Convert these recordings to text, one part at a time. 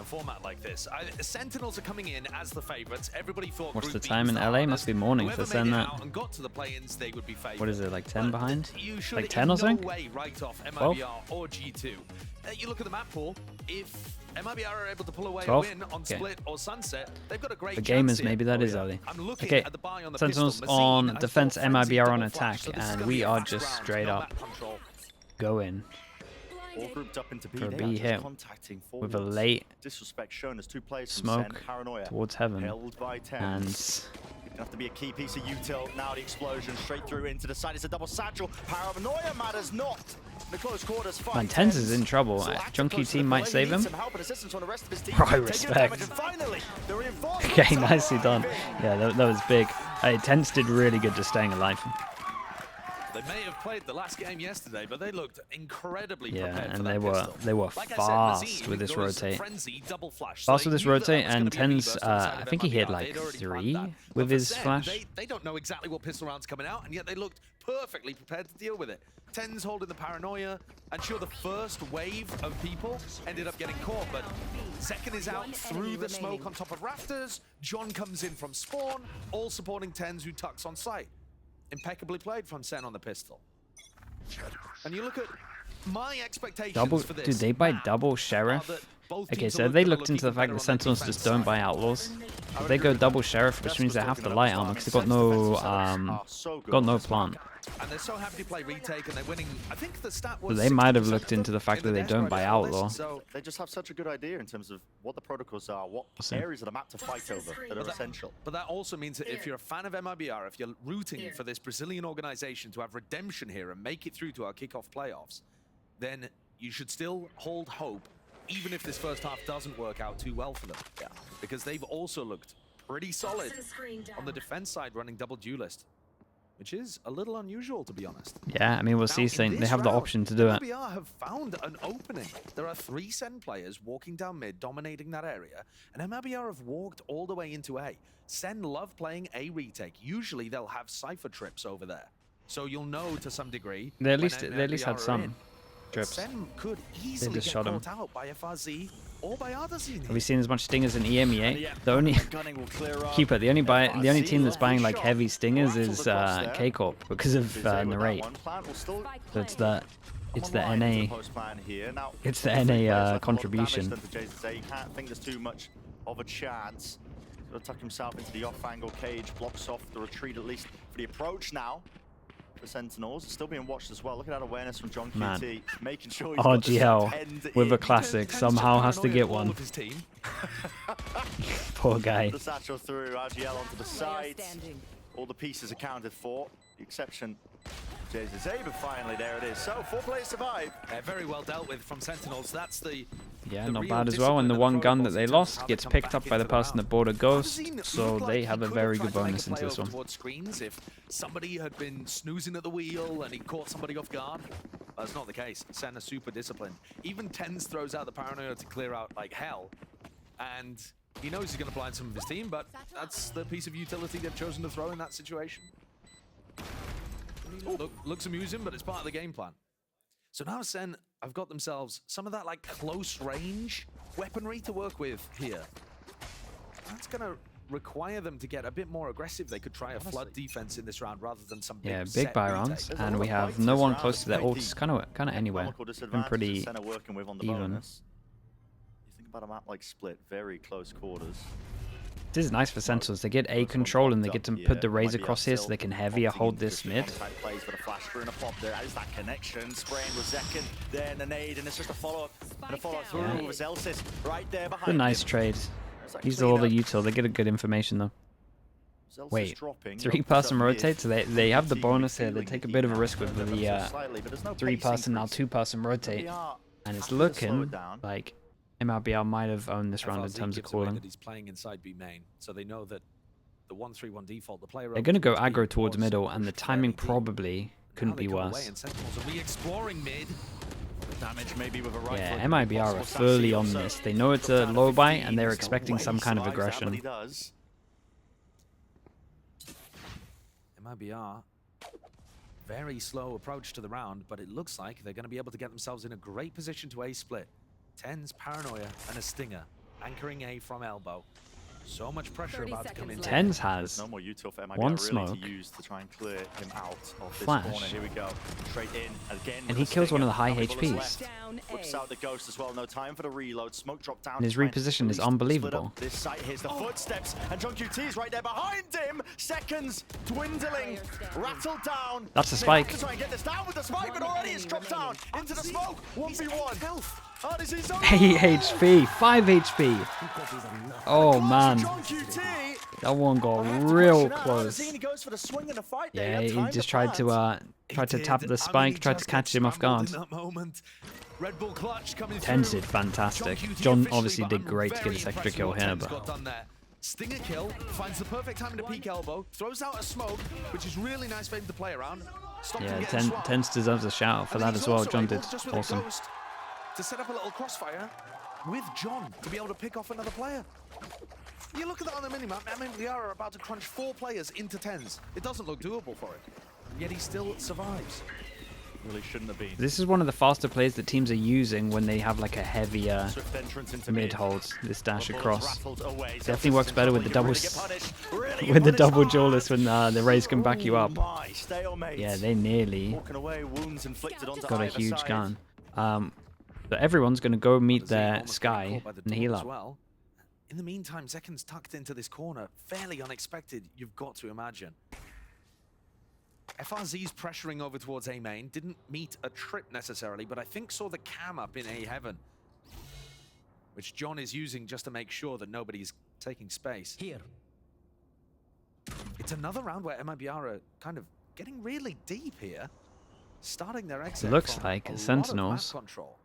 format like this. Sentinels are coming in as the favorites. Everybody thought. What's Group the B time was in the LA? hardest. Must be morning for Whoever SEN made it that. out and got to the play-ins, they would be favored. What is it, like 10 behind? You should Like 10 or something? no way write off 12? MIBR or G2. You look at the map pool. If MIBR are able to pull away 12? a win on Okay. Split or Sunset, they've got a great For chance gamers, here. maybe that is early. I'm looking Okay, at the buy on the Sentinels pistol. on Mazine, I defense, thought Frenzy MIBR on double flash, attack, so this is and gonna we be a are fast just round, straight no up map control. go in All grouped up into B. for a They B are just hit contacting with a forwards. late Disrespect shown as two players from smoke SEN, Paranoia towards heaven, held by 10. and Gonna have to be a key piece of util. Now the explosion straight through into the side. It's a double satchel. Paranoia matters not. The close quarters fight. man, Tens is in trouble. Junkie team might save him. I respect. Okay, nicely done. Yeah, that was big. Tens did really good just staying alive. They may have played the last game yesterday, but they looked incredibly prepared Yeah, for and that pistol. they were Like I said, fast Mazine with this goes rotate. Frenzy, double flash. Fast So with this they knew that rotate, was gonna and be a mini Tens, burst on the side I of think he hit MIBR. like They'd already 3 planned that. with But for his SEN, flash. They don't know exactly what pistol round's coming out, and yet they looked perfectly prepared to deal with it. Tens holding the Paranoia, and sure, the first wave of people ended up getting caught, but second is out through the smoke on top of rafters. John comes in from spawn, all supporting Tens, who tucks on site. Impeccably played from SEN on the pistol. And you look at my expectations Double, for this. dude, they buy map double are sheriff. that both Okay, teams so are they gonna looked look into the even fact better that on their Sentinels just defense don't side. buy outlaws. If they go double sheriff, which means they have to light armor because they got no plant. And they're so happy to play retake, and they're winning. I think the stat So was they might have 60% looked into the fact that they death don't rate buy on this, outlaw. So They just have such a good idea in terms of what the protocols are, what Awesome. areas of the map to fight over that are essential. But that also means that if you're a fan of MIBR, if you're rooting for this Brazilian organization to have redemption here and make it through to our kickoff playoffs, then you should still hold hope, even if this first half doesn't work out too well for them. Yeah. Because they've also looked pretty solid on the defense side, running double duelist, which is a little unusual, to be honest. Yeah, I mean, we'll see. Now, Saint, in they this have the round, option to do it. MIBR have found an opening. There are 3 SEN players walking down mid, dominating that area, and MIBR have walked all the way into A. SEN love playing A retake. Usually they'll have Cypher trips over there, so you'll know to some degree. They at when least MIBR had are some in. trips. SEN could easily just get shot him. caught out by FRZ or by Ardazine. Have we seen as much stingers in EMEA? The only keeper, the only team that's buying like heavy stingers is K-Corp because of Narrate. So it's the NA. It's the NA contribution. You can't think there's too much of a chance. He'll tuck himself into the off-angle cage, blocks off the retreat at least for the approach now. The Sentinels are still being watched as well. Look at that awareness from John QT, making sure he's got the RGL end with a in. classic somehow has to get one. Poor guy. The satchel through, RGL onto the side. All the pieces accounted for. The exception, Jesus but finally there it is. So 4 players survive. Very well dealt with from Sentinels. That's the Not real bad as well. And the discipline one and gun that protocols they in terms of lost how gets they come picked back up by the into person round. that bought a ghost, Ardazine so looked they like have he a could very tried good to make a bonus into play this over one. towards screens if somebody had been snoozing at the wheel and he caught somebody off guard. That's not the case. SEN are super disciplined. Even Tens throws out the Paranoia to clear out like hell, and he knows he's going to blind some of his team, but that's the piece of utility they've chosen to throw in that situation. Looks amusing, but it's part of the game plan. So now SEN have got themselves some of that like close range weaponry to work with here. That's going to require them to get a bit more aggressive. They could try a flood defense in this round rather than some big Big set buy retake. rounds, and we have no one close to their ults. Kind of anywhere. Been pretty working with on the even. bonus. You think about a map like Split, very close quarters. This is nice for Sentinels. They get A control and they get to put the Razor across here so they can heavier hold this mid. Plays with a flash through and a pop. There is that connection. Spraying with Zekin, then a nade, and it's just a follow-up. And a follow-up through with Zelsis right there behind It's a nice him. trade. These are all the util. They get a good information though. Zelsis Wait, dropping. 3-person rotate, so they have the bonus here. They take a bit of a risk with the 3-person, now 2-person rotate. And it's looking like MIBR might have owned this round in terms of calling. That he's playing inside B main, so they know that the 1-3-1 default, the player They're going to go aggro towards middle, and the timing probably couldn't be worse. Re-exploring mid. Damage maybe with a right Yeah, foot. MIBR are fully on this. They know it's a low buy, and they're expecting some kind of aggression. MIBR, very slow approach to the round, but it looks like they're going to be able to get themselves in a great position to A split. Tens, Paranoia, and a Stinger. Anchoring A from elbow. So much pressure about to come in. Tens has no more util for MIBR one really smoke, to use to try and clear him out of this flash, corner. Here we go. Straight in again. and he kills one of the high HPs. Whips out the ghost as well. No time for the reload. Smoke drop down. And his reposition is unbelievable. This site, here's the footsteps, and John QT is right there behind him. Seconds dwindling, rattled down. That's a They spike. have to try and get this down with the spike, but already it's dropped down into the smoke. 1v1. Oh, this is 8 HP, 5 HP. Oh man, John QT. that one got real close. He goes for the swing and the fight there. Yeah, had he time just plan. tried to tap the spike, tried to catch him off guard. Red Bull clutch coming Tens through. did fantastic. QT John officially, obviously but did I'm great to get very this extra impressed kill with what here, Tens but got done there. Stinger kill, finds the perfect time to peek elbow, throws out a smoke, which is really nice for him to play around. Stopped him yeah, getting swapped. Tens deserves a shout out for And that he's as well. also John able, did just with a awesome. ghost, to set up a little crossfire with John to be able to pick off another player. You look at that on the minimap, MIBR are about to crunch 4 players into Tens. It doesn't look doable for him, yet he still survives. Really shouldn't have been. This is one of the faster plays that teams are using when they have like a heavier Swift entrance into mid holds. This dash Bullets across rattled away. definitely works better with the double Really with the get double punished duelist when the raise can back you up. my, stalemate. Yeah, they nearly Walking away, wounds inflicted onto got a either huge side. gun. So everyone's gonna go meet Zeke their almost Sky getting caught by the and door heal as up. well. In the meantime, Zeken's tucked into this corner, fairly unexpected, you've got to imagine. FRZ's pressuring over towards A main, didn't meet a trip necessarily, but I think saw the cam up in A heaven, which John is using just to make sure that nobody's taking space. Here. It's another round where MIBR are kind of getting really deep here, starting their exit. Looks from like a lot of Sentinels map control.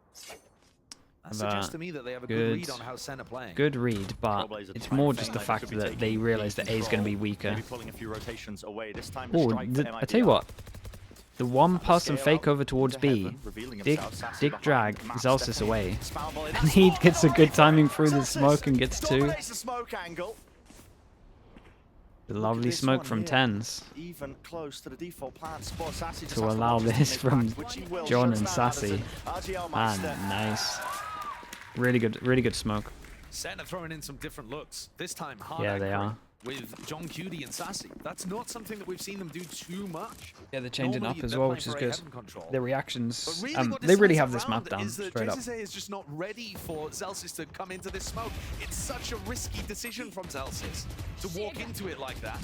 That have suggests a to me that they have a good- good read on how Sen are playing. Good read, but Trailblazer it's trying more to just feign the like fact could be that taking they realize that A is going to be control, weaker. maybe pulling a few rotations away. This time Oh, strike for I tell you what, the one person Scale fake out over towards into B, heaven, revealing dig himself, Sassy behind, drag Matt Zelsis stepping away, in, Spell ball in, and that's he one. gets a good timing through the Zelsis smoke and gets 2. dominates the smoke angle. The Look at lovely this smoke one from here. Tens Even close to the default plan spot. Sassy just to has allow watch his this teammate from back, which he will. John Shuts and down Sassy. Addison. RGL And Meister. nice. Really good smoke. Sen are throwing in some different looks. This time hard Yeah, they anchoring are. with John Cutie and Sassy. That's not something that we've seen them do too much. Yeah, they're changing Normally, up as they're well, playing which is for a good. heaven control. Their reactions, But really what they really decides have that this map round down is that straight up. JSSA is just not ready for Zelsis to come into this smoke. It's such a risky decision from Zelsis to walk into it like that.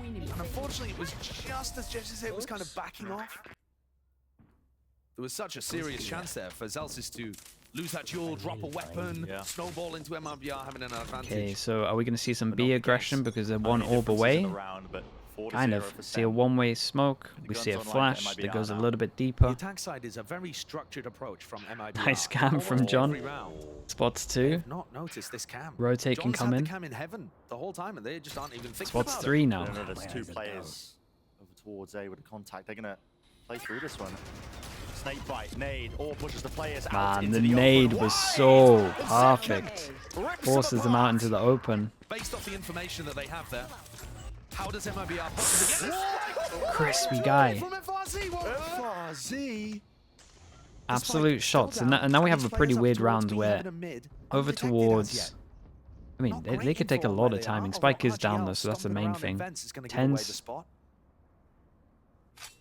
And unfortunately, it was just as JSSA was kind of backing off. There was such a serious chance there for Zelsis to lose that duel, drop a weapon, Yeah. snowball into MIBR, having an advantage. Okay, so are we going to see some But B not the aggression case. because they're Only one orb difference is in away? the round, but 4 to Kind 0 of. for See a Sen. one-way smoke. The We see a guns online flash for that MIBR goes a now. little bit The deeper. attack side is a very structured approach from MIBR. Nice cam from Almost John. every round. Spots 2. They've not noticed this cam. Rotate can John's come had in. the cam in heaven the whole time, and they just aren't even thinking Spots about 3 it. now. No, there's 2 players over towards A with the contact. They're going to play through this one. Snake bite, nade, or pushes the players out Man, into the the nade open. was Wide! so And perfect. Zekken rips Forces them out into the open. Based off the information that they have there, how does MIBR possibly get this? Crispy guy. From FRZ, FRZ. Absolute shots. And now we have a pretty weird round where over towards... I mean, they could take a lot of timing. Spike is down though, so that's the main thing. Tens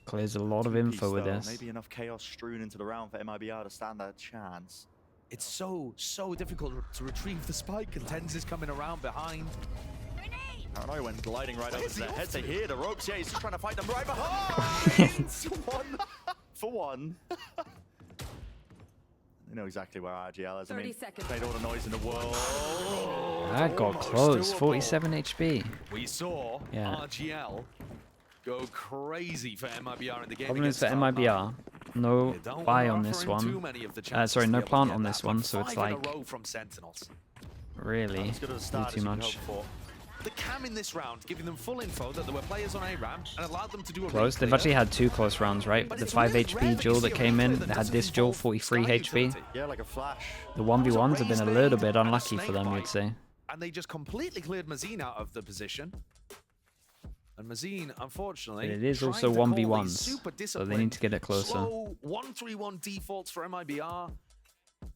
clears a lot of info with this. Maybe enough chaos strewn into the round for MIBR to stand that chance. It's so difficult to retrieve the spike, and Tens is coming around behind. Paranoia went gliding right over to their heads. They hear the ropes. Yeah, he's just trying to fight them right behind. 1 for 1. They know exactly where RGL is. I 30 mean, seconds. made all the noise in the world. That got close. 47 HP. We saw Yeah. RGL go crazy for MIBR in the game. Problem is against for MIBR, no They don't buy wanna on offer this him one. too many of the chances Sorry, to no be able to plant get on that, this but one, so it's 5 in a like row from Sentinels. really As good as a do start too as you could much. hope for. The cam in this round, giving them full info that there were players on A ramp and allowed them to do a Close. They've reclear. actually had 2 close rounds, right? But The it's 5 really HP rare that duel you that see a came in, reclear they that had doesn't this duel involve 43 Sky HP. utility. Yeah, like a flash. The 1v1s have been a little bit unlucky for them, you'd say. And they just completely cleared Mazine out of the position. And Mazine, unfortunately, But it is trying also to call these 1v1s, super so they need to get it closer. Slow 1-3-1 defaults for MIBR.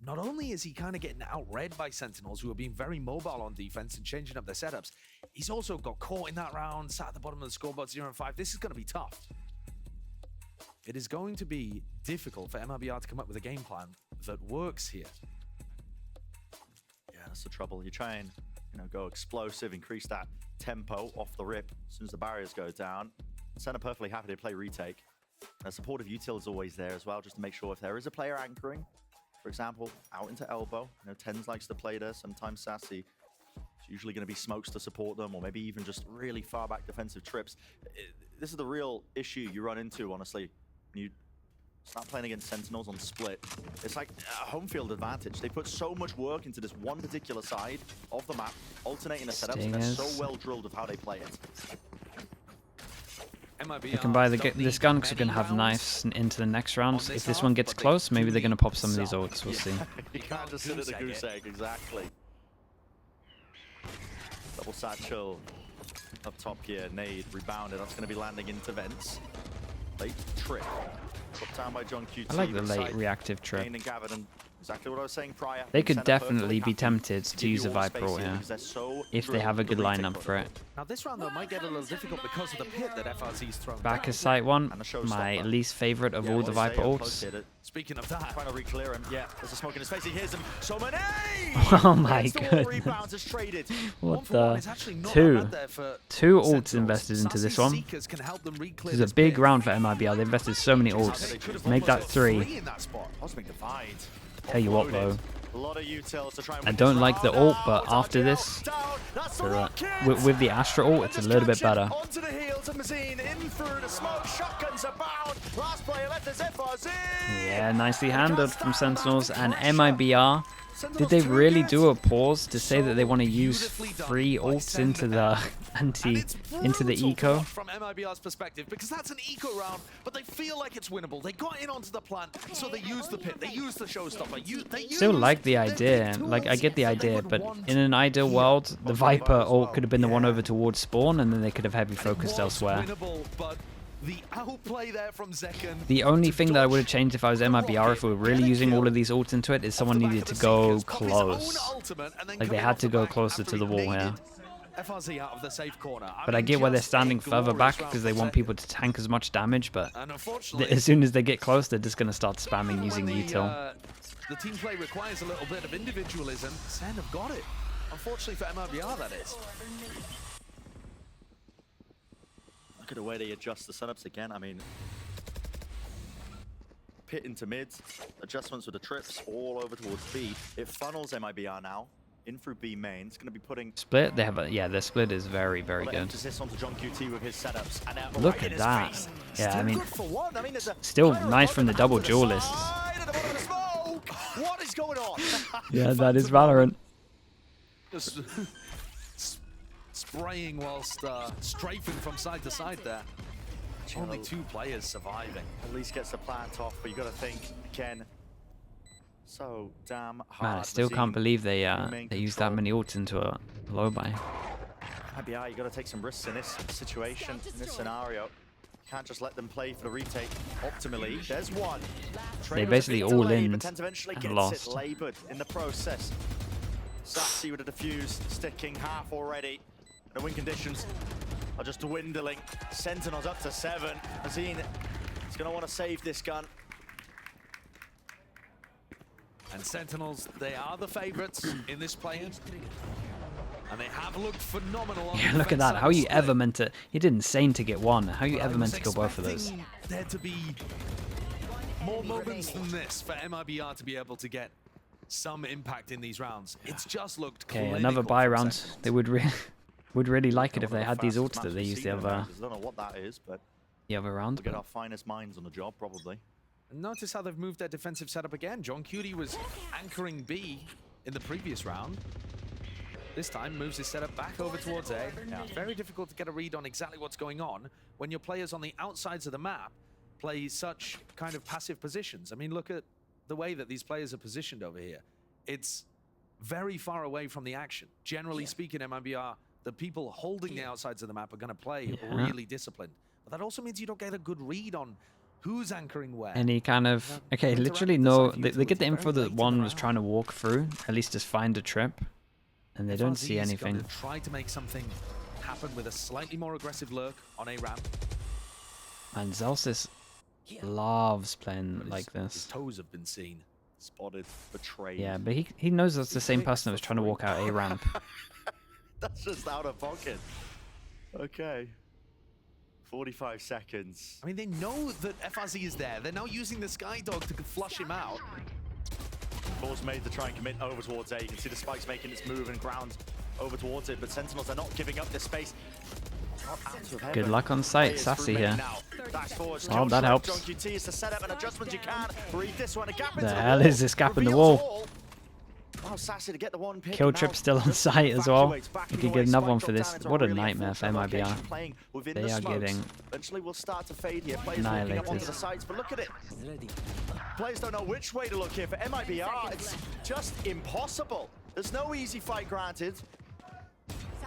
not only is he kind of getting outread by Sentinels, who are being very mobile on defense and changing up their setups, he's also got caught in that round, sat at the bottom of the scoreboard 0-5. This is going to be tough. It is going to be difficult for MIBR to come up with a game plan that works here. Yeah, that's the trouble. You try and go explosive, increase that tempo off the rip as soon as the barriers go down. Sen are perfectly happy to play retake. A supportive util is always there as well, just to make sure if there is a player anchoring, for example, out into elbow. Tens likes to play there, sometimes Sassy. It's usually going to be smokes to support them, or maybe even just really far back defensive trips. This is the real issue you run into, honestly, when you start playing against Sentinels on split. It's like a home field advantage. They put so much work into this one particular side of the map, alternating the setups, and they're so well drilled of how they play it. You can buy this gun because you can have knives into the next round. If this one gets close, maybe they're going to pop some of these ults. We'll see. You can't just sit at the goose egg, exactly. Double satchel up top here. Nade rebounded. That's going to be landing into vents. Late trip. Put down by John QT. I like the late reactive trip. Exactly what I was saying prior. They could definitely be tempted to use a Viper ult here if they have a good lineup for it. Now this round though might get a little difficult because of the pit that FRZ's thrown. Back is Sight 1, my least favorite of all the Viper ults. Speaking of that, trying to re-clear him. Yeah, there's a smoke in his face. He hears him. So many. Oh my goodness. What the? Two ults invested into this one. This is a big round for MIBR. They invested so many ults. Make that 3. Tell you what though, I don't like the ult, but after this, with the Astra ult, it's a little bit better. Yeah, nicely handled from Sentinels. And MIBR, did they really do a pause to say that they want to use 3 ults into the into the eco? From MIBR's perspective, because that's an eco round, but they feel like it's winnable. They got in onto the plant, so they use the pit, they use the showstopper. Still like the idea. Like, I get the idea, but in an ideal world, the Viper ult could have been the one over towards spawn, and then they could have heavy focused elsewhere. The outplay there from Zekken. The only thing that I would have changed if I was MIBR, if we were really using all of these ults into it, is someone needed to go close. Like, they had to go closer to the wall here. FRZ out of the safe corner. But I get why they're standing further back, because they want people to tank as much damage, but as soon as they get close, they're just going to start spamming using util. The team play requires a little bit of individualism. SEN have got it. Unfortunately for MIBR, that is. Look at the way they adjust the setups again. I mean, pit into mids, adjustments with the trips all over towards B. It funnels MIBR now in through B main. It's going to be putting split. They have a their split is very good. Emphasis onto John QT with his setups. And look at that. Yeah, I mean, still nice from the double duelists. What is going on? Yeah, that is Valorant. Just spraying whilst strafing from side to side there. Only 2 players surviving. At least gets the plant off, but you got to think again. So damn hard. Man, I still can't believe they used that many ults into a low buy. MIBR, you got to take some risks in this situation, in this scenario. Can't just let them play for the retake optimally. There's one. They basically all in and lost. Labored in the process. Sassy with a defuse, sticking half already. The win conditions are just dwindling. Sentinels up to 7. Azine is going to want to save this gun. And Sentinels, they are the favorites in this play-in. And they have looked phenomenal. Yeah, look at that. How are you ever meant to... You did insane to get one. How are you ever meant to kill both of those? There to be more moments than this for MIBR to be able to get some impact in these rounds. It's just looked clinical. Okay, another buy round. They would really like it if they had these ults that they used the other... I don't know what that is, but... The other round. We'll get our finest minds on the job, probably. And notice how they've moved their defensive setup again. John Cutie was anchoring B in the previous round. This time moves his setup back over towards A. Yeah. Very difficult to get a read on exactly what's going on when your players on the outsides of the map play such kind of passive positions. I mean, look at the way that these players are positioned over here. It's very far away from the action. Generally speaking, MIBR, the people holding the outsides of the map are going to play really disciplined. But that also means you don't get a good read on Who's anchoring where? Any kind of... Okay, literally no... They get the info that one was trying to walk through, at least just find a trip, and they don't see anything. Try to make something happen with a slightly more aggressive lurk on a ramp. And Zelsis loves playing like this. His toes have been seen. Spotted, betrayed. Yeah, but he knows that's the same person that was trying to walk out a ramp. That's just out of pocket. Okay. 45 seconds. I mean, they know that FRZ is there. They're now using the Skydog to flush him out. Balls made to try and commit over towards A. You can see the spikes making its move and ground over towards it, but Sentinels are not giving up this space. Good luck on sight, Sassy here. Oh, that helps. The hell is this gap in the wall? Kill trip still on site as well. You could get another one for this. What a nightmare for MIBR. They are getting annihilated. Players don't know which way to look here. For MIBR, it's just impossible. There's no easy fight granted.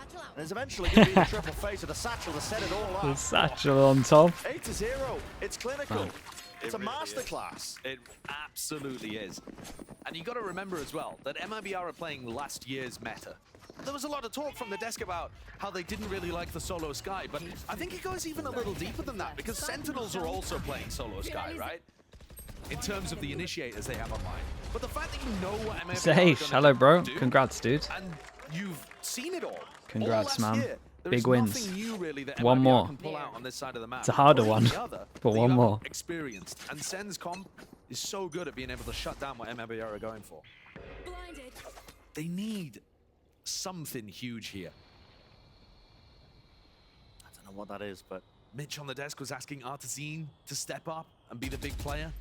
And there's eventually going to be a triple face with a satchel to set it all up. The satchel on top. 8-0. It's clinical. It's a masterclass. It absolutely is. And you got to remember as well that MIBR are playing last year's meta. There was a lot of talk from the desk about how they didn't really like the solo Sky, but I think it goes even a little deeper than that because Sentinels are also playing solo Sky, right? In terms of the initiators they have online. But the fact that you know what MIBR Say, hello, bro. Congrats, dude. And you've seen it all. Congrats, man. Year. Big wins. Really one more. On this side of the map. It's a harder one, but one more. Experienced. And SEN's comp is so good at being able to shut down what MIBR are going for. Blinded. They need something huge here. I don't know what that is, but... Mitch on the desk was asking Artesine to step up and be the big player.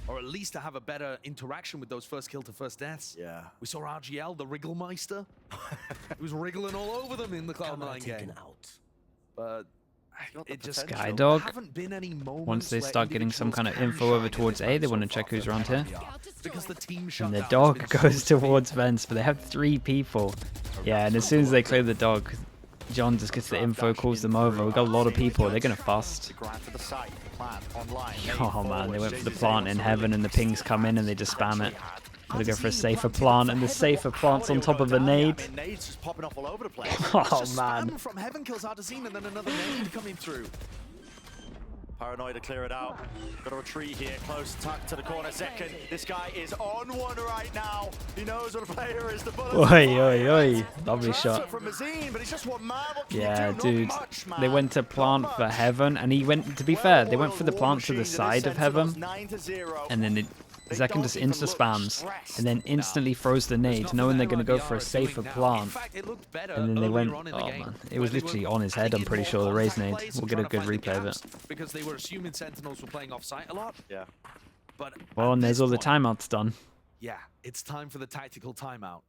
Or at least to have a better interaction with those first kill to first deaths. Yeah. We saw RGL, the Wrigglemeister. He was wriggling all over them in the Cloud9 game. But it just Skydog, haven't been any moments once they start getting some kind of info over towards A, they want to check who's around here. Because the team And the dog goes towards vents, but they have 3 people. Yeah, and as soon as they clear the dog, John just gets the info, calls them over. We've got a lot of people, they're going to fast. Oh man, they went for the plant in heaven and the pings come in and they just spam it. Gonna go for a safer plant and the safer plant's on top of a nade. Oh man. From heaven kills Artesine and then another nade coming through. Paranoid to clear it out. Got a retreat here, close tuck to the corner. Second, this guy is on one right now. He knows what a player is. The bullet. Oi, oi, oi. Lovely shot. From Mazine, but he's just one man. What can Yeah, you do? dude. Not much, man. They went to plant for heaven and he went, to be fair, they went for the plant to the side of heaven. And then Zekken just insta-spams and then instantly throws the nade, knowing they're going to go for a safer plant. And then they went, oh man, it was literally on his head, I'm pretty sure, the raise nade. We'll get a good replay of it. Because they were assuming Sentinels were playing off-site a lot. Yeah. But well, and there's all the timeouts done. Yeah, it's time for the tactical timeout.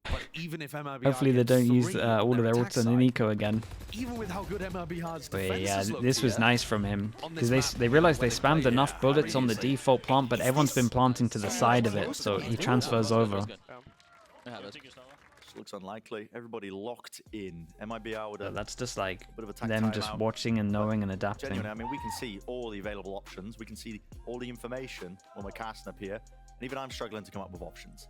But even if MIBR hopefully they don't use all of their ults on Nico again. Even with how good MIBR's but yeah, this was nice from him because they realized they spammed enough bullets on the default plant, but everyone's been planting to the side of it, so he transfers over. Looks unlikely. Everybody locked in. MIBR with a that's just like bit of a them just watching and knowing and adapting. Genuinely, I mean, we can see all the available options. We can see all the information when we're casting up here, and even I'm struggling to come up with options.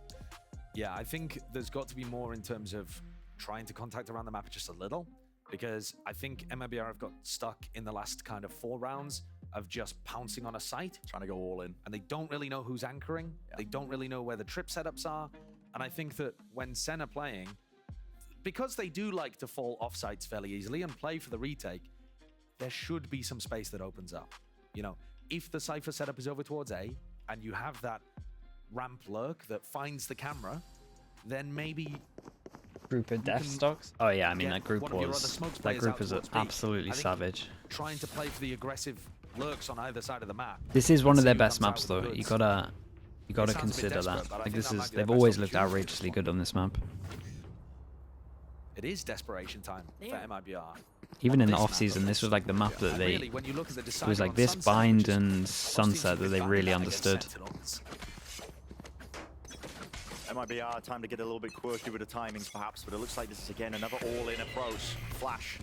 Yeah, I think there's got to be more in terms of trying to contact around the map just a little, because I think MIBR have got stuck in the last kind of 4 rounds of just pouncing on a site, trying to go all in, and they don't really know who's anchoring. Yeah. They don't really know where the trip setups are, and I think that when SEN are playing, because they do like to fall off sites fairly easily and play for the retake, there should be some space that opens up. You know, if the Cypher setup is over towards A, and you have that ramp lurk that finds the camera, then maybe group of death stocks. Oh yeah, I mean that group was absolutely savage. Trying to play for the aggressive lurks on either side of the map. This is one of their best maps though. You gotta consider that. Like they've always looked outrageously good on this map. It is desperation time for MIBR. Even in the off season, this was like the map that they. It was like this bind and sunset that they really understood. MIBR, time to get a little bit quirky with the timings perhaps, but it looks like this is again another all-in approach. Flash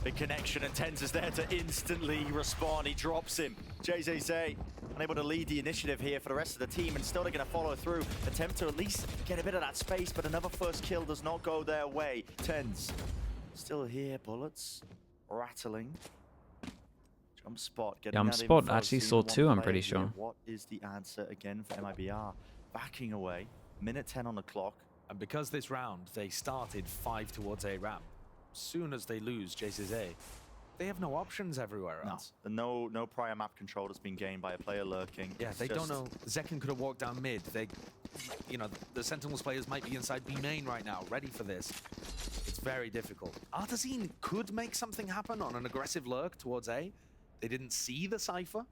Big connection, and Tens is there to instantly respond. He drops him. JZZ unable to lead the initiative here for the rest of the team, and still they're going to follow through. Attempt to at least get a bit of that space, but another first kill does not go their way. Tens still here, bullets rattling. Jump spot. Jump spot actually saw 2, I'm pretty sure. What is the answer again for MIBR? Backing away. Minute 10 on the clock. And because this round, they started 5 towards A ramp. Soon as they lose JCZ, they have no options everywhere else. No prior map control has been gained by a player lurking. Yeah, they don't know. Zekken could have walked down mid. They, you know, the Sentinels players might be inside B main right now, ready for this. It's very difficult. Artazine could make something happen on an aggressive lurk towards A. They didn't see the Cypher.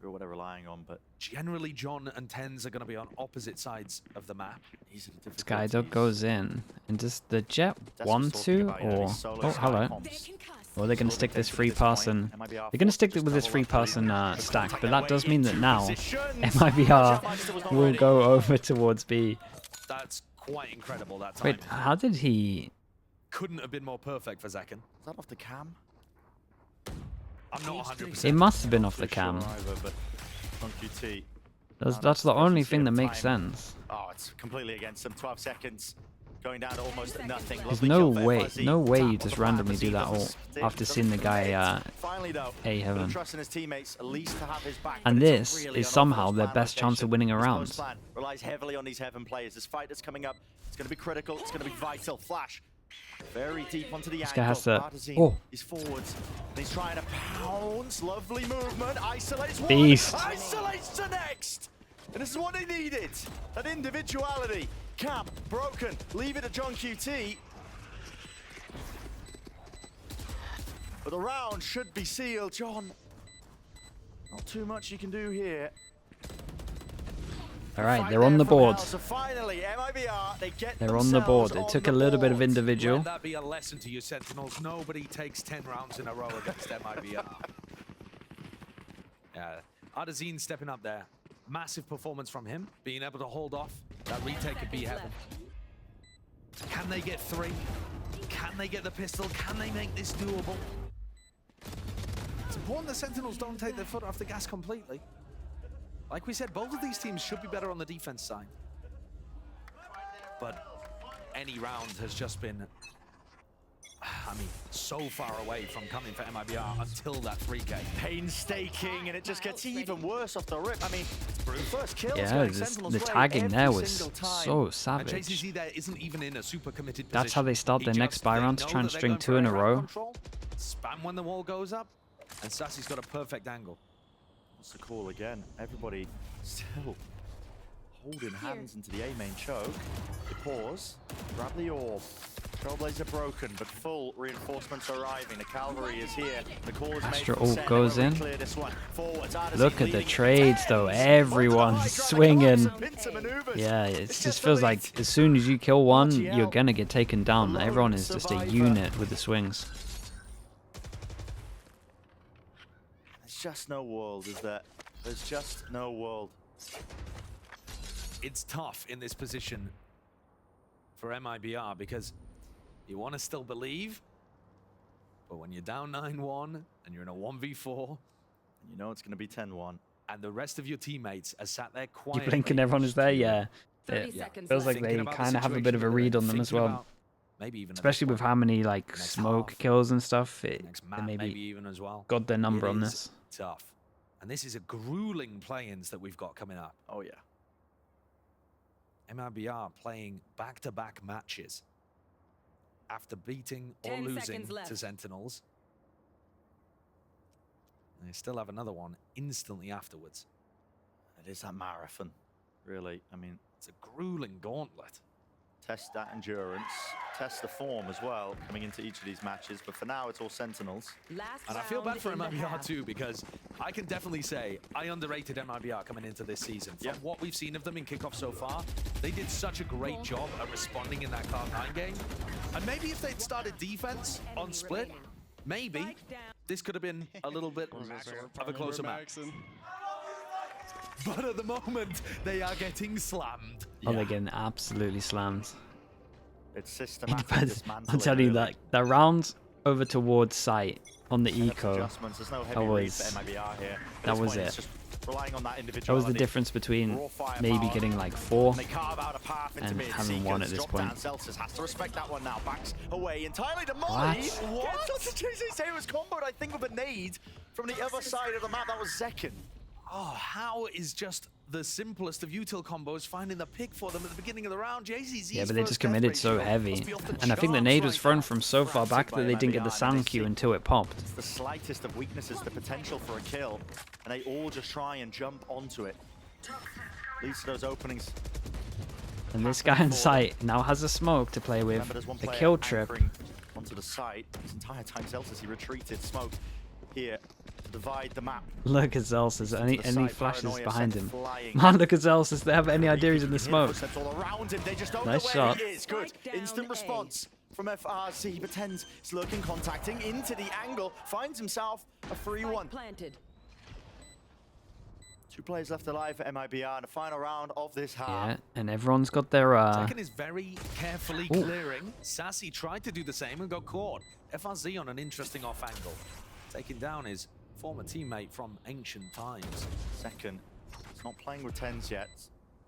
What they're relying on, but generally John and Tens are going to be on opposite sides of the map. Skydog goes in, and does the Jet want to, or oh hello, or they're going to stick this free pass and they're going to stick it with this free pass and stack, but that does mean that now MIBR will go over towards B. That's quite incredible. That time. Wait, how did he? Couldn't have been more perfect for Zekken. Is that off the cam? I'm not 100%. It must have been off the cam. That's the only thing that makes sense. Oh, it's completely against them. 12 seconds, going down to almost nothing. There's no way you just randomly do that all after seeing the guy A heaven. And this is somehow their best chance of winning a round. Relies heavily on these heaven players. This fight that's coming up, it's going to be critical. It's going to be vital. Flash. Very deep onto the this angle. Guy has to. Oh. He's forwards. He's trying to pounce. Lovely movement. Isolates one. Beast. Isolates the next. And this is what they needed. That individuality. Cap broken. Leave it to John QT. But the round should be sealed. John, not too much you can do here. All right, they're on the board. So finally, MIBR, they get they're on the board. It took a little bit of individual. Let that be a lesson to you, Sentinels. Nobody takes 10 rounds in a row against MIBR. Yeah, Artazine stepping up there. Massive performance from him, being able to hold off that retake of B heaven. Can they get 3? Can they get the pistol? Can they make this doable? It's important the Sentinels don't take their foot off the gas completely. Like we said, both of these teams should be better on the defense side. But any round has just been, I mean, so far away from coming for MIBR until that 3K. Painstaking, and it just gets even worse off the rip. I mean, first kills. Yeah, the tagging there was so savage. And JCZ there isn't even in a super committed position. That's how they start their next buy round, to try and string 2 in a row. Spam when the wall goes up, and Sassy's got a perfect angle. What's the call again? Everybody still holding hands into the A main choke. They pause, grab the orb. Trailblazer broken, but full reinforcements arriving. The cavalry is here. The call is Astro made. ult goes in. Look at the trades though. Everyone's swinging. Yeah, it just feels like as soon as you kill one, you're gonna get taken down. Everyone is just a unit with the swings. There's just no world, is there? There's just no world. It's tough in this position for MIBR because you want to still believe, but when you're down 9-1 and you're in a 1v4, you know it's going to be 10-1, and the rest of your teammates are sat there quietly. You blink and everyone is there, yeah. It feels like they kind of have a bit of a read on them as well. Maybe even especially with how many like smoke kills and stuff, they maybe even as well. Got their number on this. Tough, and this is a grueling play-ins that we've got coming up. Oh yeah. MIBR playing back-to-back matches after beating or losing to Sentinels. And they still have another one instantly afterwards. It is that marathon, really. I mean, it's a grueling gauntlet. Test that endurance, test the form as well, coming into each of these matches. But for now, it's all Sentinels. And I feel bad for MIBR too, because I can definitely say I underrated MIBR coming into this season. From what we've seen of them in kickoff so far, they did such a great job at responding in that Cloud9 game. And maybe if they'd started defense on split, maybe this could have been a little bit of a closer match. But at the moment, they are getting slammed. Oh, they're getting absolutely slammed. It's systematic. I'll tell you that round, over towards site on the eco. There's no heavy That read was for MIBR here. that was It's it. just relying on that That was the individuality. difference between Raw firepower. maybe getting like 4 They carve out a path into and mid. having 1 at this Drop down. point. Celsius has to respect that one now. Backs away entirely to Molly. What? Gets onto JCC, was comboed, I think, with a nade from the other side of the map. That was Zekin. Oh, how is just the simplest of util combos finding the pick for them at the beginning of the round? JCZ's Yeah, but they first just death committed so ratio heavy. must be off the And I think the nade was charts thrown right from so far back that they didn't get the sound cue until it popped. It's the slightest of weaknesses, the potential for a kill, and they all just try and jump onto it. Leads to those openings. And this guy in sight now has a smoke to play with. Remember, there's one The player kill trip. anchoring onto the site. This entire time, Celsius, he retreated. Smoke here to divide the map. Look at Zelsis. Any side, flashes Paranoia behind sent him. flying. Man, look at Zelsis. They have any idea he's in the smoke. Footsteps all around him. They just don't Nice know where shot. he is. Good. Instant response from FRC. He pretends he's lurking, contacting into the angle. Finds himself a 3-1. Planted. 2 players left alive for MIBR in the final round of this half. Yeah, and everyone's got their Second is very carefully clearing. Sassy tried to do the same and got caught. FRZ on an interesting off angle. Taking down his former teammate from ancient times. Second, he's not playing with 10s yet.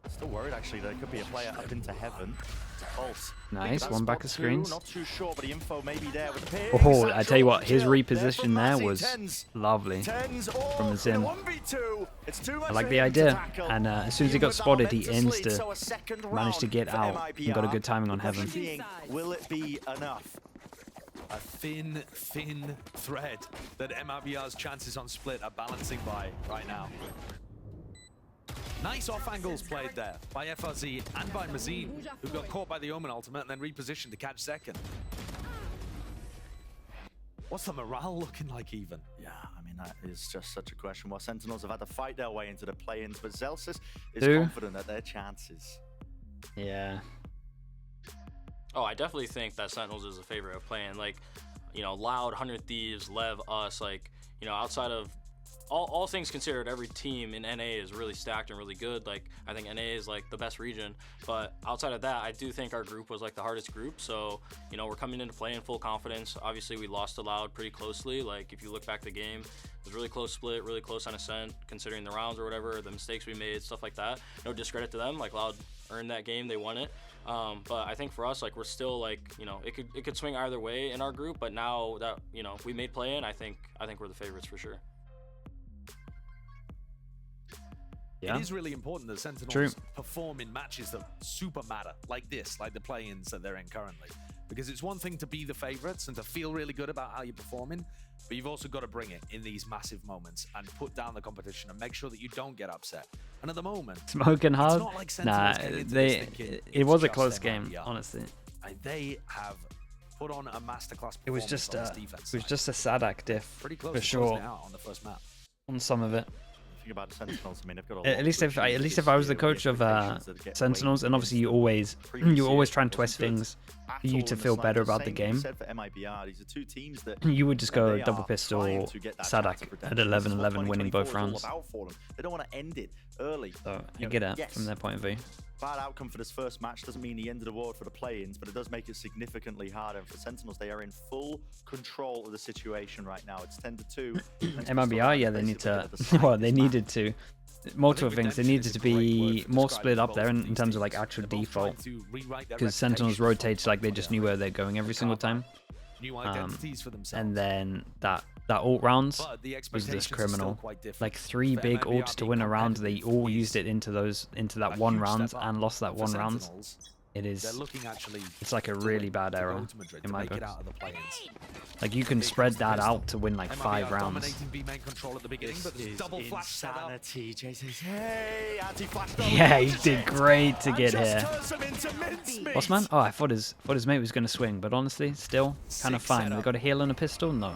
Still worried actually there could be a player up into heaven. Pulse. Nice, That's one back spot of two, screens. Not too sure, but the info may be there with the ping. Oh, I tell you what, his Kill. reposition there from was Massey. lovely. 10s all from the Zin. 1v2. It's too much I like for the him to idea. tackle. And as soon as he Even got with that spotted, he momentous insta lead, so a second managed to round get for out and got a MIBR. good timing on The question heaven. being, will it be enough? A thin thread that MIBR's chances on split are balancing by right now. Nice off angles played there by FRZ and by Mazine, who got caught by the Omen ultimate and then repositioned to catch second. What's the morale looking like even? Yeah, I mean, that is just such a question. Well, Sentinels have had to fight their way into the play-ins, but Zelsis is confident that their chances. Yeah. Oh, I definitely think that Sentinels is a favorite of playing. Like, you know, Loud, 100 Thieves, Lev, us, like, you know, outside of all things considered, every team in NA is really stacked and really good. Like, I think NA is like the best region, but outside of that, I do think our group was like the hardest group. So, you know, we're coming into play in full confidence. Obviously, we lost to Loud pretty closely. Like, if you look back the game, it was really close split, really close on Ascent, considering the rounds or whatever, the mistakes we made, stuff like that. No discredit to them. Like, Loud earned that game, they won it. But I think for us, like, we're still like, you know, it could swing either way in our group. But now that, you know, we made play in, I think we're the favorites for sure. Yeah. It is really important that Sentinels perform in matches that super matter, like this, like the play-ins that they're in currently. Because it's one thing to be the favorites and to feel really good about how you're performing, but you've also got to bring it in these massive moments and put down the competition and make sure that you don't get upset. And at the moment, Smoking hard. it's not like Nah, Sentinels getting into this thinking it it's was a just close MIBR. game, honestly. And they have put on a masterclass It was performance just on this a defense it was side. just a Sadak diff Pretty close for to closing sure it out on the first map. on some of it. Think about the Sentinels. I mean, they've got a lot At least to if achieve at least this if I was the year with coach of expectations that get Sentinels, way and obviously you always previous you year always try and wasn't twist good things at for you all to in the feel better slightest. about the Same can be game. said for MIBR. These are two teams that You would just go they double are pistol trying to get that chance Sadak of at redemption. This is what 11-11, winning 2024 both is all rounds. about for them. They don't want to end it early. So I You know, get it yes, from their point of view. bad outcome for this first match doesn't mean the end of the world for the play-ins, but it does make it significantly harder. And for Sentinels, they are in full control of the situation right now. It's 10-2. MIBR, yeah, they need to. Well, they needed to. Multiple things. They needed to be more split up there in terms of like actual default, because Sentinels rotates like they just knew where they're going every single time. New identities for themselves. And then that ult rounds But the was expectations just are still criminal. quite different. Like 3 For big MIBR ults to being win a round. They competitive all is used it into that a one huge round step up. and lost that For one round. Sentinels, It they're is. looking actually It's like a to really win, bad to error go to Madrid in to my make it books. out of the play-ins. Like you can spread that out to win like MIBR 5 rounds. dominating B main control at the beginning, but there's double flash set up. insanity. Jason's, hey, anti-flash. Yeah, he did great to get And here. just turns them into mincemeat. What's man? Oh, I thought his mate was gonna swing, but honestly, still kind of Sick fine. setup. We got a heal and a pistol. No.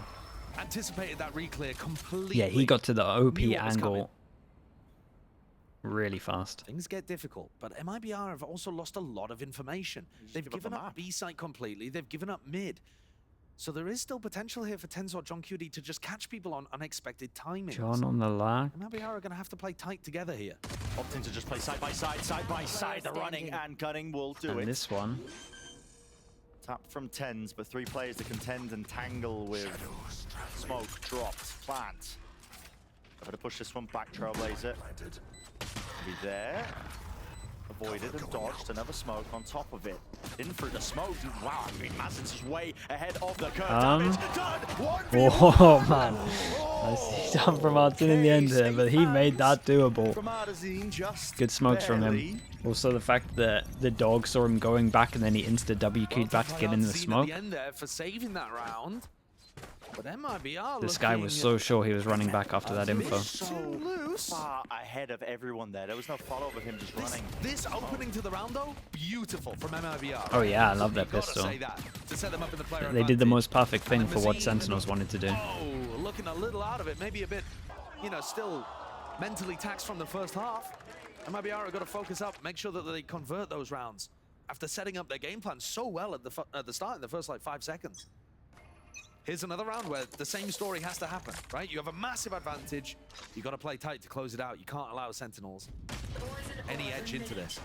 Anticipated that reclear completely. Yeah, he got to the OP Knew what was coming. angle really fast. Things get difficult, but MIBR have also lost a lot of information. They've give up given the up map. B site completely. They've given up mid. So there is still potential here for Tenzor John QD to just catch people on unexpected timings. John on the lag. MIBR are going to have to play tight together here. Opting to just play side by side. The running and gunning will do And it. this one. Tap from tens, but 3 players to contend and tangle with. Smoke dropped. Plant. Better push this one back, Trailblazer. Be there. Avoided and dodged. Another smoke on top of it. In through the smoke. Wow, I mean, Mazin's is way ahead of the curve. Damage done. Oh man, nice done from Martin in the end there, but he made that doable. Good smokes from him. Also the fact that the dog saw him going back and then he insta W queued back to get in the smoke. For saving that round. But MIBR This guy was so sure he was running back after that info. So far ahead of everyone there. There was no follow-up of him just running. This opening to the round, though, beautiful from MIBR. Oh yeah, I love that pistol. To set them up in the player They did the advantage. most perfect thing for what Sentinels wanted to do. Oh, looking a little out of it. Maybe a bit, you know, still mentally taxed from the first half. MIBR have got to focus up, make sure that they convert those rounds after setting up their game plan so well at the start in the first, like, 5 seconds. Here's another round where the same story has to happen, right? You have a massive advantage. You got to play tight to close it out. You can't allow Sentinels any edge into this.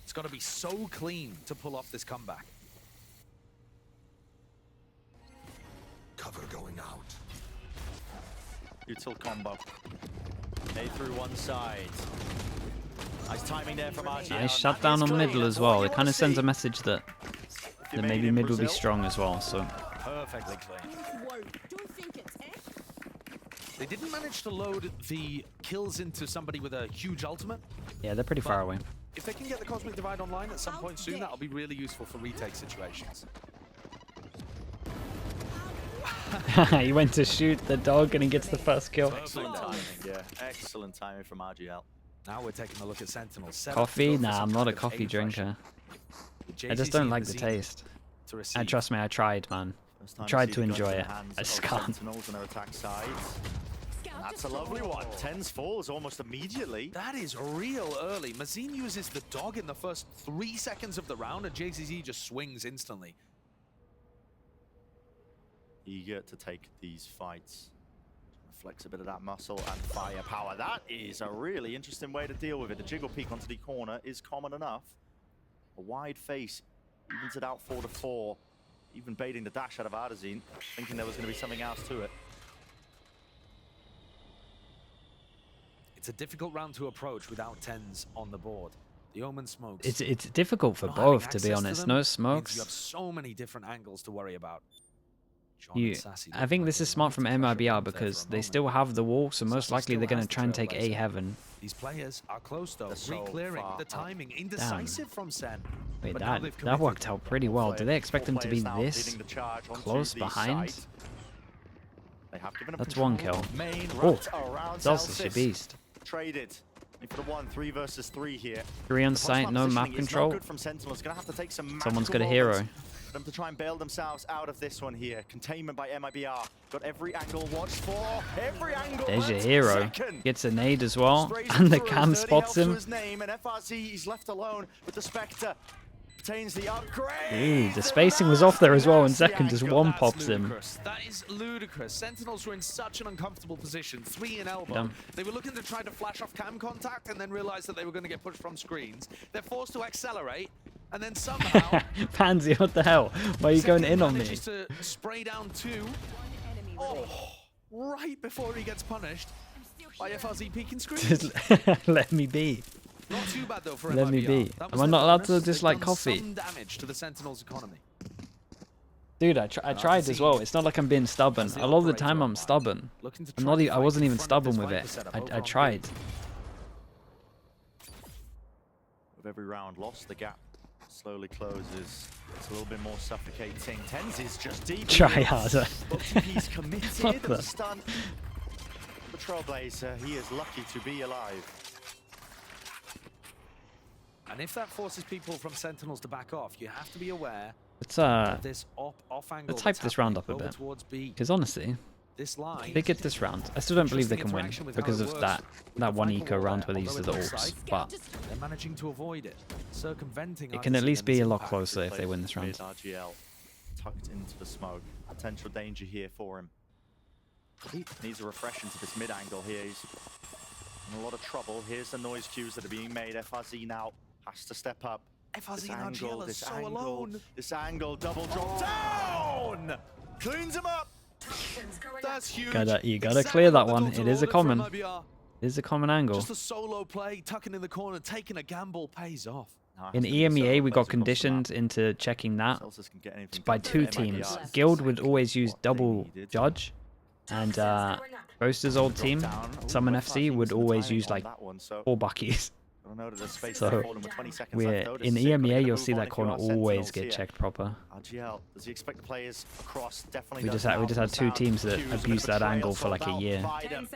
It's got to be so clean to pull off this comeback. Cover going out. Util combo. A through one side. Nice timing there from RGL. Nice shut down on middle as well. It kind of sends a message that maybe mid will be strong as well. So Perfectly clean. They didn't manage to load the kills into somebody with a huge ultimate. yeah, they're pretty far away. If they can get the Cosmic Divide online at some point soon, that'll be really useful for retake situations. He went to shoot the dog and he gets the first kill. Excellent timing, yeah. Excellent timing from RGL. Now we're taking a look at Sentinels. Coffee? Nah, I'm not a coffee drinker. I just don't like the taste. And trust me, I tried, man. I tried to enjoy it. I just can't. Sentinels on their attack side. That's a lovely one. Tens falls almost immediately. That is real early. Mazin uses the dog in the first 3 seconds of the round, and JCZ just swings instantly. Eager to take these fights. Flex a bit of that muscle and firepower. That is a really interesting way to deal with it. The jiggle peek onto the corner is common enough. A wide face evens it out 4-4. Even baiting the dash out of Ardazine, thinking there was going to be something else to it. It's a difficult round to approach without tens on the board. The Omen smokes. It's difficult for Not having both, to be access honest. them No means smokes. You have so many different angles to worry about. I think this is smart from MIBR because they still have the wall, so most likely they're going to try and take A heaven. These players are close though, so re-clearing, the timing, indecisive from Sen. Wait, But now they've that committed. worked out pretty well. Do they expect them to be Now this leading the charge onto close the behind? side. They have given up That's control. one kill. Main Oh, route around Zelsis, you Zelsis. beast. Traded. For the 1, 3 versus 3 here. 3 on The site, post-map no positioning map is control. not good from Sentinels. Gonna have to take some Someone's magical got a hero. moments for them to try and bail themselves out of this one here. Containment by MIBR. Got every angle watched for. Every angle. There's your but hero. second. Gets a nade as well, Sprays and the through, cam 30 spots health to him. his name, and FRZ is left alone with the Spectre. Obtains the upgrade. Ooh, the spacing was off there as well, and That's the second just angle. one That's pops him. ludicrous. That is ludicrous. Sentinels were in such an uncomfortable position. 3 in elbow. Damn. They were looking to try to flash off cam contact and then realized that they were going to get pushed from screens. They're forced to accelerate, and then somehow Pansy, what the hell? Why are you going in on me? manages to spray down 2. Oh, right before he gets punished by FRZ peeking screens. Just let me be. Not too bad though for Let me MIBR. be. That Am was I their not allowed to bonus. dislike They've done coffee? some damage to the Sentinels' economy. Dude, I tried as well. It's not like I'm being stubborn. A lot of the time I'm stubborn. Looking to I'm try not. and I fight wasn't in even front of stubborn this with Viper it. setup over I on tried. B. With every round lost, the gap slowly closes. It's a little bit more suffocating. Tens is just deep. Try harder. But he's committed. Fuck It was a that. stun. The Trailblazer, he is lucky to be alive. And if that forces people from Sentinels to back off, you have to be aware Let's of this off angle. let's hype that's this round happening up a over bit. towards B. because honestly, This line. if they get this round, I still don't believe they can win because of that one eco round where they used the ults. But They're managing to avoid it, circumventing. it can at Ardazine least and be its a lot impact. closer if they win this round. RGL tucked into the smoke. Potential danger here for him. He needs a refresh into this mid angle here. He's in a lot of trouble. Here's the noise cues that are being made. FRZ now Has to step up. FRZ and RGL are so alone. This angle, double drop down! Cleans him up! That's huge. You gotta clear that one. It is a common. It is a common angle. Just a solo play, tucking in the corner, taking a gamble pays off. In EMEA, we got conditioned into checking that by 2 teams. Guild would always use double judge, and Boaster's old team, Summon FC, would always use like 4 buckies. So in EMEA, you'll see that corner always get checked proper. RGL, does he expect the players across? Definitely We just had 2 teams that abused that angle for like a year.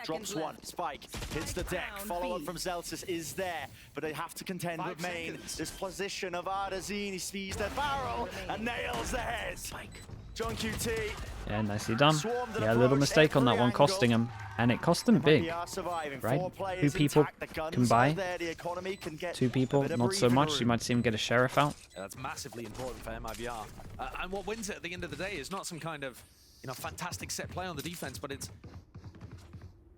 Drops one, Spike hits the deck. Follow up from Zelsis is there, but they have to contend with main. This position of Ardazine, he sees the barrel and nails the head. John QT. Yeah, nicely done. Yeah, a little mistake on that one, costing him. And it cost them big, right? 2 people can buy. 2 people, not so much. You might see him get a sheriff out. Yeah, that's massively important for MIBR. And what wins it at the end of the day is not some kind of, fantastic set play on the defense, but it's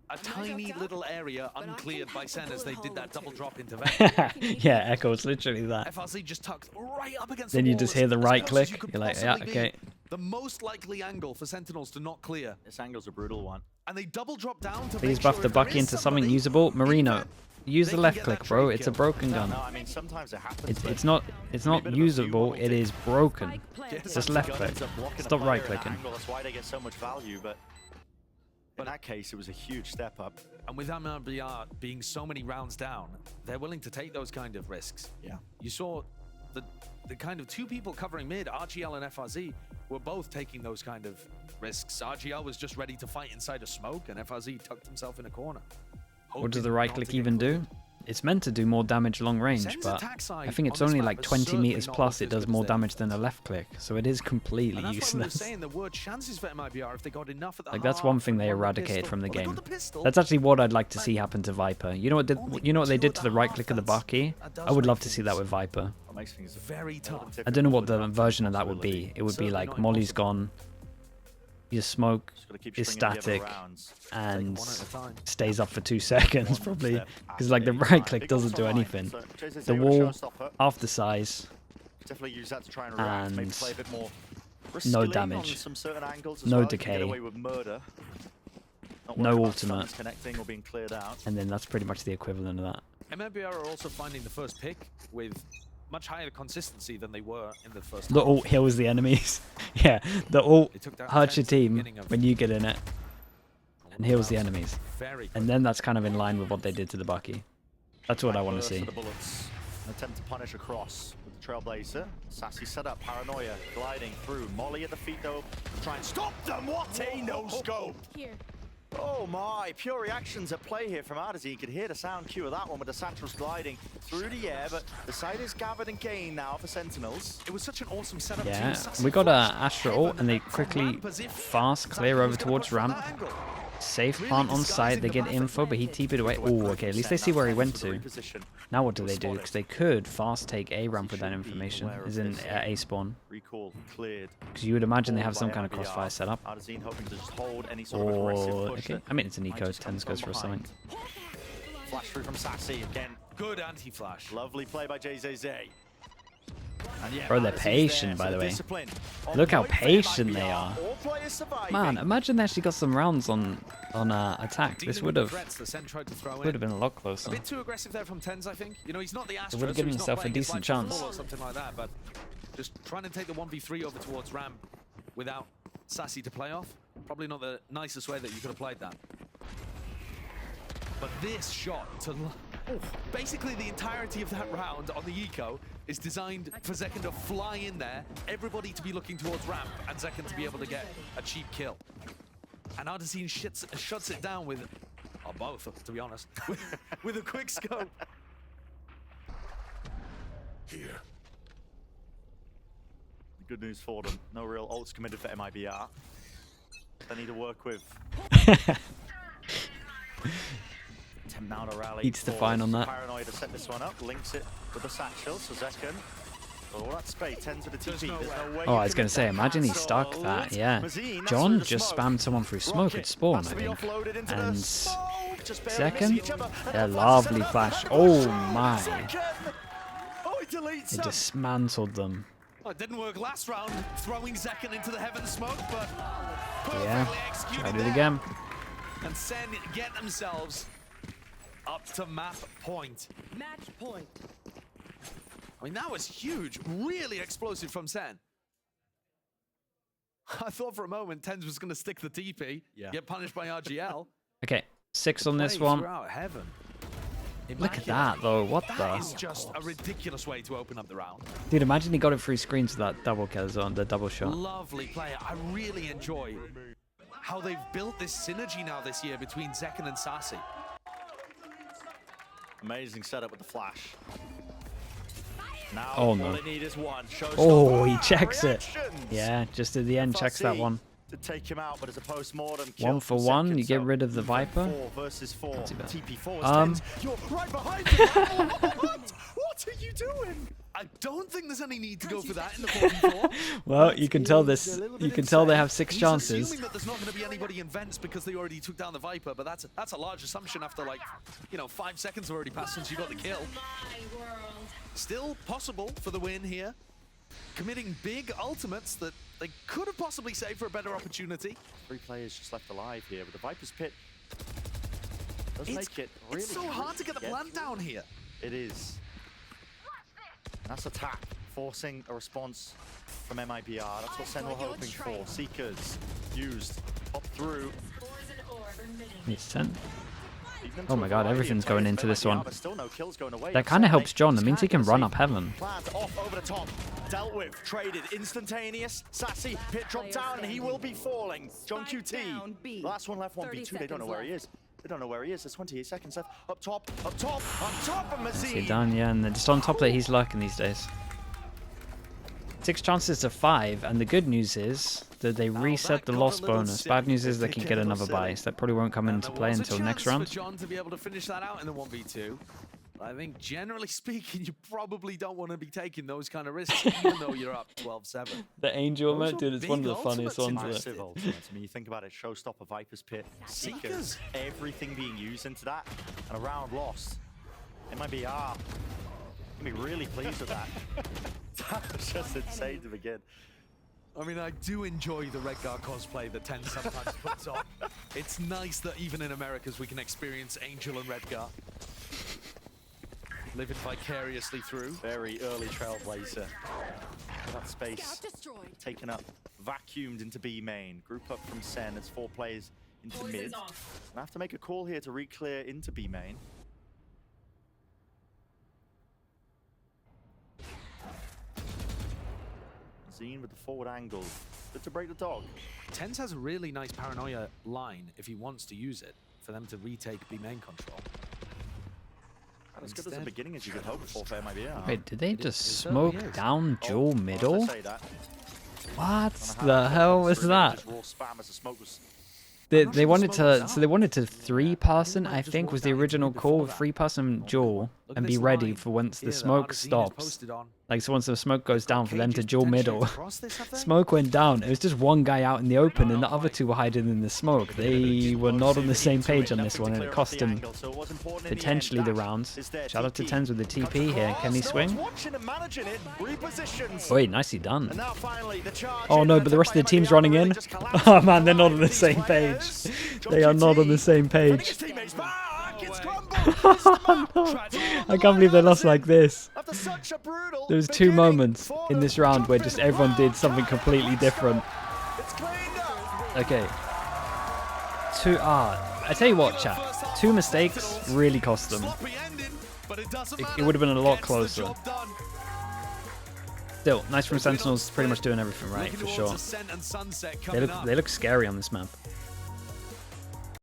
a tiny little area uncleared by SEN as they did that double drop into Vent. Yeah, Echo, it's literally that. FRZ just tucked right up against Then the you wall just hear the right click. you You're like, yeah, okay. The most likely angle for Sentinels to not clear. This angle's a brutal one. And they double drop down to Please buff the Bucky into something usable. Marino, use the left click, bro. It's a broken gun. No, I mean, sometimes it happens. It's not usable. It is broken. It's just left click. Stop right clicking. That's why they get so much value, but in that case, it was a huge step up. And with MIBR being so many rounds down, they're willing to take those kind of risks. Yeah. You saw the kind of 2 people covering mid, RGL and FRZ, were both taking those kind of risks. RGL was just ready to fight inside a smoke, and FRZ tucked himself in a corner. What does the right click even do? It's meant to do more damage long range, but I think it's only like 20 meters plus it does more damage than a left click, so it is completely useless. Like, that's one thing they eradicated from the game. That's actually what I'd like to see happen to Viper. You know what they did to the right click of the Bucky? I would love to see that with Viper. Very tough. I don't know what the version of that would be. It would be like Molly's gone, your smoke is static and stays up for 2 seconds probably, because like the right click doesn't do anything. The wall, half the size, and no damage, no decay, no ultimate, and then that's pretty much the equivalent of that. MIBR are also finding the first pick with much higher consistency than they were in the first The ult heals the enemies. Yeah, the ult hurts your team of when you get in it and heals the enemies. And then that's kind of in line with what they did to the Bucky. That's what I want to see. An attempt to punish across with the Trailblazer. Sassy set up, Paranoia gliding through. Molly at the feet though, to try and stop them. What a no-scope! Oh my, pure reactions at play here from Ardazine. You could hear the sound cue of that one with the Satchels gliding through the air, but the side is gathered and gained now for Sentinels. It was such an awesome setup. Yeah, we got a Astra ult and they quickly fast clear over towards ramp. Safe plant on site, they get info, but he TP'd away. Oh, okay, at least they see where he went to. Now what do they do? Because they could fast take A ramp with that information, as in A spawn. Because you would imagine they have some kind of crossfire setup. Or, okay, I mean it's an eco, 10s goes for something. Flash through from Sassy again. Good anti-flash. Lovely play by JZZ. Bro, they're patient, by the way. Look how patient they are. Man, imagine they actually got some rounds on attack. This would have been a lot closer. A bit too aggressive there from Tens, I think. He's not the Astra, It would have given himself a decent chance. Or something like that, but just trying to take the 1v3 over towards ramp without Sassy to play off. Probably not the nicest way that you could have played that. But this shot to... basically the entirety of that round on the eco is designed for Zekken to fly in there, everybody to be looking towards ramp, and Zekken to be able to get a cheap kill. And Ardazine shuts it down with, or both, to be honest, with a quick scope. Here. Good news for them. No real ults committed for MIBR. They need to work with. Now to rally. Eats the fine on that. Paranoia to set this one up, links it with the satchel, so Zekken. All that spade, 10s with the TP. Oh, I was going to say, imagine he stuck that, yeah. John just spammed someone through smoke at spawn, I think. And Zekken? Yeah, lovely flash. Oh my. deletes They them. dismantled them. Well, it didn't work last round, throwing Zekken into the heaven smoke, but Yeah, perfectly executed tried it there. again. And SEN get themselves up to map point. Match point. I mean, that was huge. Really explosive from SEN. I thought for a moment Tens was going to stick the TP, get punished by RGL. Okay, 6 on this Play one. throughout heaven. Look at that, though. What That is the? just a ridiculous way to open up the round. Dude, imagine he got it 3 screens with that double kill zone, the double shot. Lovely player. I really enjoy how they've built this synergy now this year between Zekken and Sassy. Amazing setup with the flash. Now Oh, all no. they need is one. Oh, he Showstopper checks it. reactions. Yeah, just at the end, checks that one. To take him out, but as a post-mortem kill 1 for from 1, Zekken, you get so rid of the Viper. 4 versus 4. too bad. TP4 is Tens. You're right behind him. What are you doing? I don't think there's any need to go for that in the 4v4. Well, you can tell this. You can tell they have 6 He's chances. assuming that there's not going to be anybody in vents because they already took down the Viper, but that's a large assumption after, like, 5 seconds already passed since you got the kill. Still possible for the win here. Committing big ultimates that they could have possibly saved for a better opportunity. 3 players just left alive here, but the Viper's pit does make it really It's so hard to get the plant through. down here. It is. And that's attack, forcing a response from MIBR. That's what SEN were hoping for. Seekers used, pop through. Needs 10. Even Oh to my a god, variety of everything's going players, into this MIBR, one. but still no kills going away. That kind of SEN, helps John. That means he can run up heaven. heaven. Plant off over the top. Dealt with, traded, instantaneous. Sassy, pit drop down, and he will be falling. John QT. Last one left, 1v2. They don't know where he is. They don't know where he is. There's 28 seconds left. Up top, up top, up top, and Nicely Mazine. done, yeah, and then just on top of that, he's lurking these days. 6 chances to 5, and the good news is that they reset the loss bonus. Bad news is they can get another buy, so that probably won't come into play until next round. For John to be able to finish that out in the 1v2. I think generally speaking, you probably don't want to be taking those kind of risks, even though you're up 12-7. The Angel Those emote, are dude, it's one of the big funniest ultimates ones. in Massive ultimates. I mean, you think about it, Showstopper, Viper's Pit, Seekers, everything being used into that, and a round lost. MIBR gonna be really pleased with that. That was just insane to begin. I mean, I do enjoy the Redgar cosplay that Ten sometimes puts on. It's nice that even in Americas we can experience Angel and Redgar. Living vicariously through. Very early trailblazer. That space taken up, vacuumed into B main. Group up from SEN. It's 4 players into mid. And I have to make a call here to re-clear into B main. Zine with the forward angle. Good to break the dog. Tens has a really nice paranoia line if he wants to use it for them to retake B main control. As good as a beginning as you could hope for MIBR. Wait, did they just it certainly smoke is. down Jewel Oh, middle? I say that. What Don't know the how hell was through that? just raw spam as the smoke was They wanted smoke was to, out. so they wanted to 3-person, I just think, walk was the down into original mid call, before that. 3-person Jewel, Look at and be this ready line for once the here that smoke Artazine is stops. posted on. Like, so once the smoke goes down for them to Cages Jewel potentially middle. across this, have they? Smoke went down. It was just one guy out in the open, and the other 2 were hiding in the smoke. They were not on the same page on this one, and it cost him potentially the rounds. Shout out to Tens with the TP here. Can he swing? Wait, nicely done. Oh no, but the rest of the team's running in. Oh man, they're not on the same page. They are not on the same page. I can't believe they lost like this. There was 2 moments in this round where just everyone did something completely different. Okay. I tell you what, chat. 2 mistakes really cost them. It would have been a lot closer. Still, nice from Sentinels, pretty much doing everything right, for sure. They look scary on this map.